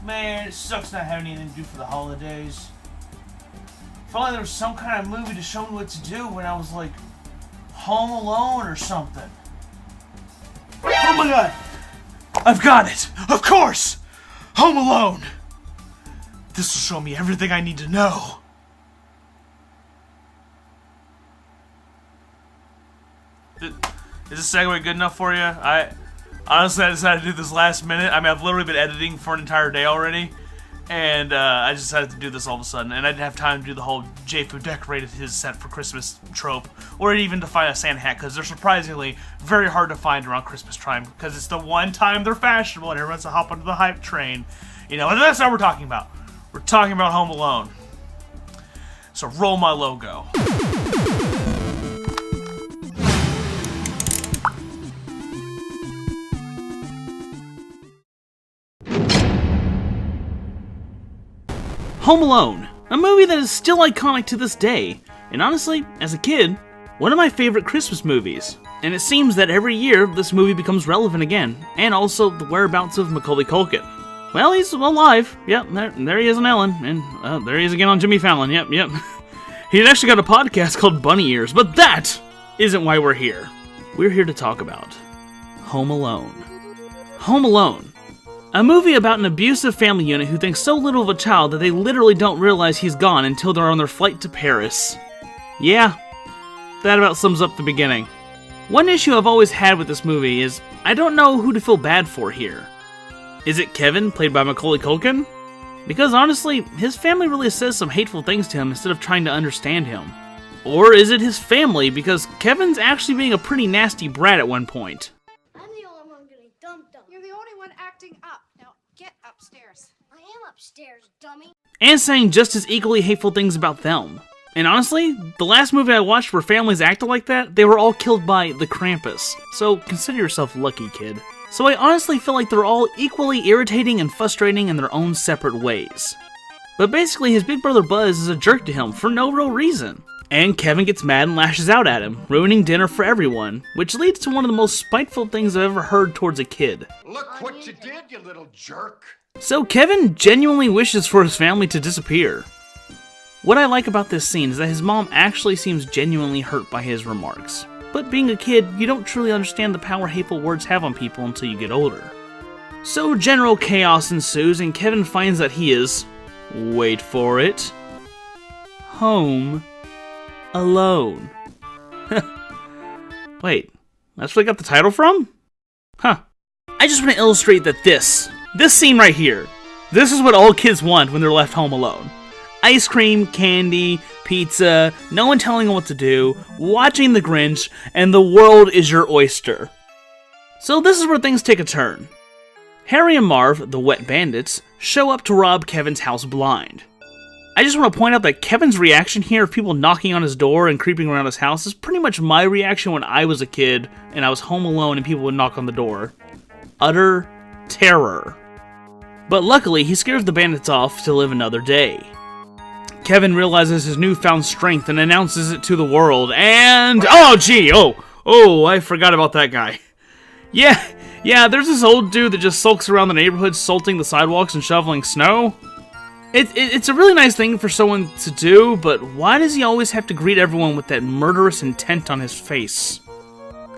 Man, it sucks not having anything to do for the holidays. I felt like there was some kind of movie to show me what to do when I was like home alone or something. Oh my god! I've got it! Of course! Home Alone! This will show me everything I need to know. Is this segue good enough for you? I decided to do this last minute. I mean, I've literally been editing for an entire day already. And I just decided to do this all of a sudden. And I didn't have time to do the whole J-Foo decorated his set for Christmas trope. Or even to find a Santa hat. Because they're surprisingly very hard to find around Christmas time. Because it's the one time they're fashionable and everyone's to hop onto the hype train. You know, and that's not what we're talking about. We're talking about Home Alone. So roll my logo. Home Alone, a movie that is still iconic to this day, and honestly, as a kid, one of my favorite Christmas movies. And it seems that every year, this movie becomes relevant again, and also the whereabouts of Macaulay Culkin. Well, he's alive. Yep, there he is on Ellen, and there he is again on Jimmy Fallon. Yep. He's actually got a podcast called Bunny Ears, but that isn't why we're here. We're here to talk about Home Alone. Home Alone, a movie about an abusive family unit who thinks so little of a child that they literally don't realize he's gone until they're on their flight to Paris. Yeah, that about sums up the beginning. One issue I've always had with this movie is I don't know who to feel bad for here. Is it Kevin, played by Macaulay Culkin? Because honestly, his family really says some hateful things to him instead of trying to understand him. Or is it his family, because Kevin's actually being a pretty nasty brat at one point. I'm the only one getting dumped on. You're the only one acting up. Now, get upstairs. I am upstairs, dummy. And saying just as equally hateful things about them. And honestly, the last movie I watched where families acted like that, they were all killed by the Krampus. So consider yourself lucky, kid. So I honestly feel like they're all equally irritating and frustrating in their own separate ways. But basically, his big brother Buzz is a jerk to him for no real reason. And Kevin gets mad and lashes out at him, ruining dinner for everyone, which leads to one of the most spiteful things I've ever heard towards a kid. Look what you did, you little jerk. So Kevin genuinely wishes for his family to disappear. What I like about this scene is that his mom actually seems genuinely hurt by his remarks. But being a kid, you don't truly understand the power hateful words have on people until you get older. So general chaos ensues and Kevin finds that he is, wait for it, home alone. Wait, that's where I got the title from? Huh. I just want to illustrate that this scene right here, this is what all kids want when they're left home alone. Ice cream, candy, pizza, no one telling them what to do, watching The Grinch, and the world is your oyster. So this is where things take a turn. Harry and Marv, the wet bandits, show up to rob Kevin's house blind. I just want to point out that Kevin's reaction here of people knocking on his door and creeping around his house is pretty much my reaction when I was a kid and I was home alone and people would knock on the door. Utter terror. But luckily, he scares the bandits off to live another day. Kevin realizes his newfound strength and announces it to the world, and... Oh, I forgot about that guy. Yeah, there's this old dude that just sulks around the neighborhood salting the sidewalks and shoveling snow. It's a really nice thing for someone to do, but why does he always have to greet everyone with that murderous intent on his face?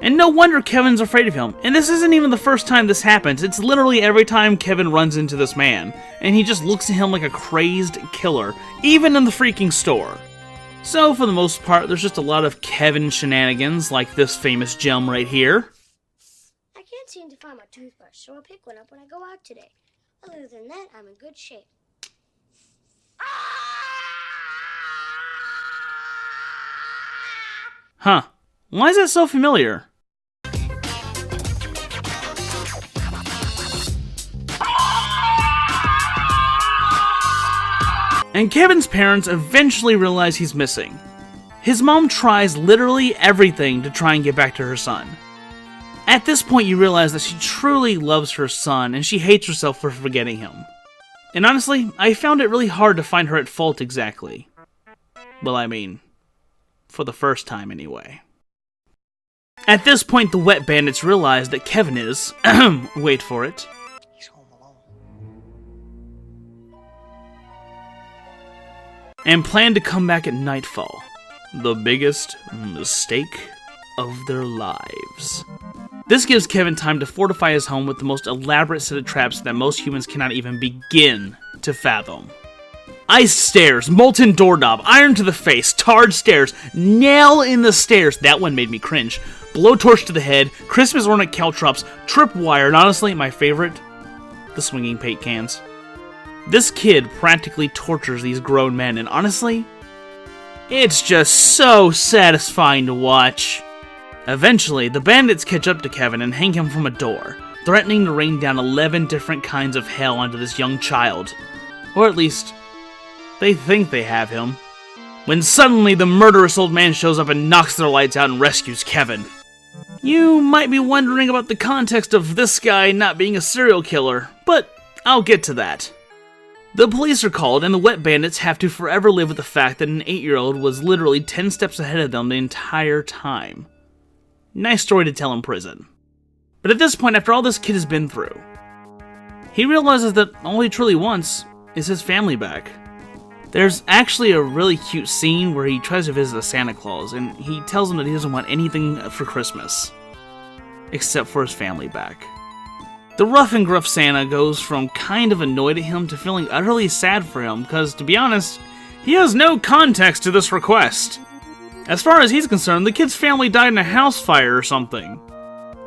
And no wonder Kevin's afraid of him. And this isn't even the first time this happens. It's literally every time Kevin runs into this man. And he just looks at him like a crazed killer, even in the freaking store. So, for the most part, there's just a lot of Kevin shenanigans, like this famous gem right here. I can't seem to find my toothbrush, so I'll pick one up when I go out today. Other than that, I'm in good shape. Huh. Why is that so familiar? And Kevin's parents eventually realize he's missing. His mom tries literally everything to try and get back to her son. At this point you realize that she truly loves her son and she hates herself for forgetting him. And honestly, I found it really hard to find her at fault exactly. Well, I mean, for the first time anyway. At this point the wet bandits realize that Kevin is, wait for it, He's home alone. and plan to come back at nightfall. The biggest mistake of their lives. This gives Kevin time to fortify his home with the most elaborate set of traps that most humans cannot even begin to fathom. Iced stairs, molten doorknob, iron to the face, tarred stairs, nail in the stairs, that one made me cringe, blowtorch to the head, Christmas ornament caltrops, tripwire, and honestly, my favorite, the swinging paint cans. This kid practically tortures these grown men, and honestly, it's just so satisfying to watch. Eventually, the bandits catch up to Kevin and hang him from a door, threatening to rain down 11 different kinds of hell onto this young child. Or at least, they think they have him. When suddenly the murderous old man shows up and knocks their lights out and rescues Kevin. You might be wondering about the context of this guy not being a serial killer, but I'll get to that. The police are called, and the wet bandits have to forever live with the fact that an 8-year-old was literally 10 steps ahead of them the entire time. Nice story to tell in prison. But at this point, after all this kid has been through, he realizes that all he truly wants is his family back. There's actually a really cute scene where he tries to visit a Santa Claus, and he tells him that he doesn't want anything for Christmas, except for his family back. The rough and gruff Santa goes from kind of annoyed at him to feeling utterly sad for him, because, to be honest, he has no context to this request. As far as he's concerned, the kid's family died in a house fire or something.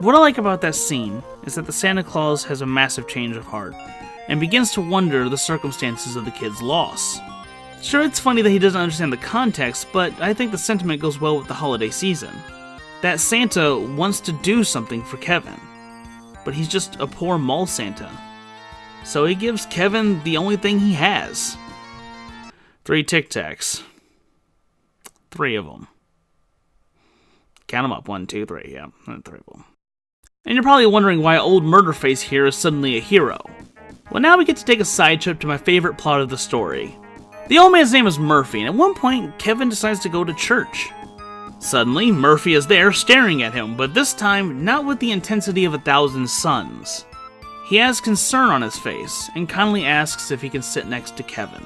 What I like about that scene is that the Santa Claus has a massive change of heart, and begins to wonder the circumstances of the kid's loss. Sure, it's funny that he doesn't understand the context, but I think the sentiment goes well with the holiday season. That Santa wants to do something for Kevin, but he's just a poor mall Santa. So he gives Kevin the only thing he has. 3 Tic Tacs. 3 of them. Count them up, 1, 2, 3, yeah, 3 of them. And you're probably wondering why old Murderface here is suddenly a hero. Well, now we get to take a side trip to my favorite plot of the story. The old man's name is Murphy, and at one point, Kevin decides to go to church. Suddenly, Murphy is there staring at him, but this time, not with the intensity of 1,000 suns. He has concern on his face, and kindly asks if he can sit next to Kevin.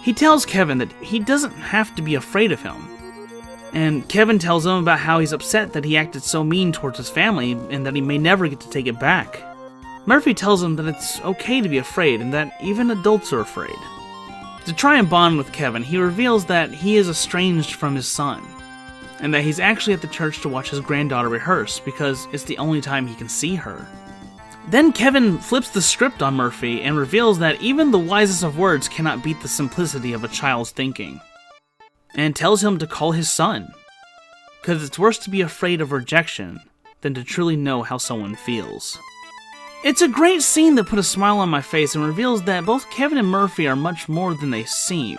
He tells Kevin that he doesn't have to be afraid of him. And Kevin tells him about how he's upset that he acted so mean towards his family, and that he may never get to take it back. Murphy tells him that it's okay to be afraid, and that even adults are afraid. To try and bond with Kevin, he reveals that he is estranged from his son, and that he's actually at the church to watch his granddaughter rehearse because it's the only time he can see her. Then Kevin flips the script on Murphy and reveals that even the wisest of words cannot beat the simplicity of a child's thinking, and tells him to call his son, because it's worse to be afraid of rejection than to truly know how someone feels. It's a great scene that put a smile on my face and reveals that both Kevin and Murphy are much more than they seem.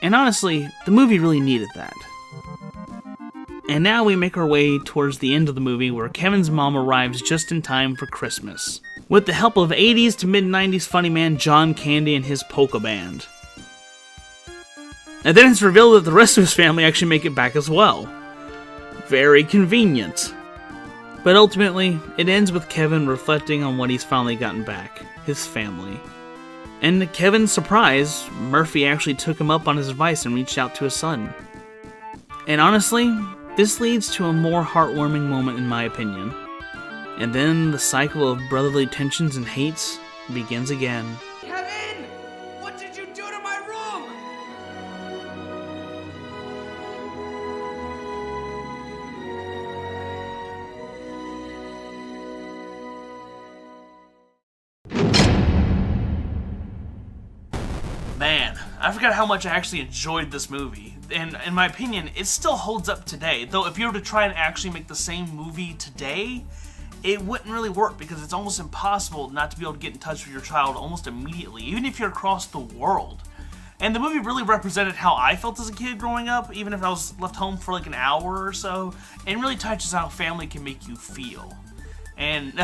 And honestly, the movie really needed that. And now we make our way towards the end of the movie where Kevin's mom arrives just in time for Christmas, with the help of 80s to mid-90s funny man John Candy and his polka band. And then it's revealed that the rest of his family actually make it back as well. Very convenient. But ultimately, it ends with Kevin reflecting on what he's finally gotten back, his family. And to Kevin's surprise, Murphy actually took him up on his advice and reached out to his son. And honestly, this leads to a more heartwarming moment in my opinion. And then the cycle of brotherly tensions and hates begins again. Kevin! What did you do to my room? Man, I forgot how much I actually enjoyed this movie. And in my opinion, it still holds up today. Though if you were to try and actually make the same movie today, it wouldn't really work because it's almost impossible not to be able to get in touch with your child almost immediately, even if you're across the world. And the movie really represented how I felt as a kid growing up, even if I was left home for like an hour or so, and really touches how family can make you feel. And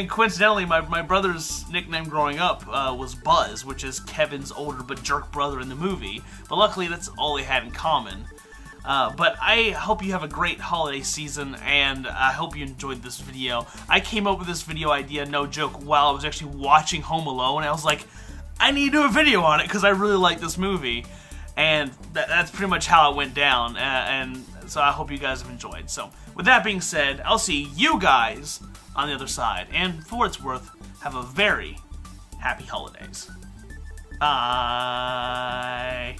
coincidentally, my brother's nickname growing up was Buzz, which is Kevin's older but jerk brother in the movie. But luckily, that's all they had in common. But I hope you have a great holiday season, and I hope you enjoyed this video. I came up with this video idea, no joke, while I was actually watching Home Alone, and I was like, I need to do a video on it because I really like this movie. And that's pretty much how it went down. And so I hope you guys have enjoyed. So with that being said, I'll see you guys on the other side. And for what it's worth, have a very happy holidays. Bye.